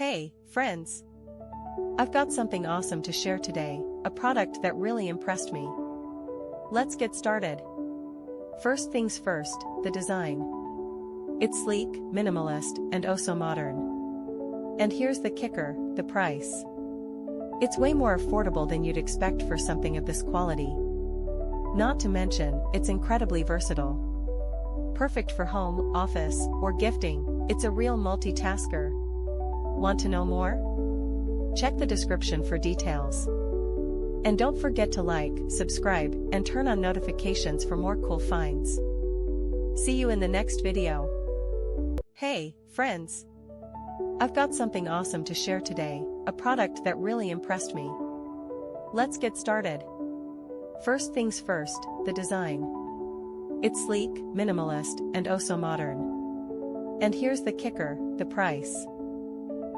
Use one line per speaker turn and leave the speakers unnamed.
Hey, friends! I've got something awesome to share today, a product that really impressed me. Let's get started. First things first, the design. It's sleek, minimalist, and oh so modern. And here's the kicker, the price. It's way more affordable than you'd expect for something of this quality. Not to mention, it's incredibly versatile. Perfect for home, office, or gifting, it's a real multitasker. Want to know more? Check the description for details. And don't forget to like, subscribe, and turn on notifications for more cool finds. See you in the next video. Hey, friends! I've got something awesome to share today, a product that really impressed me. Let's get started. First things first, the design. It's sleek, minimalist, and oh so modern. And here's the kicker, the price.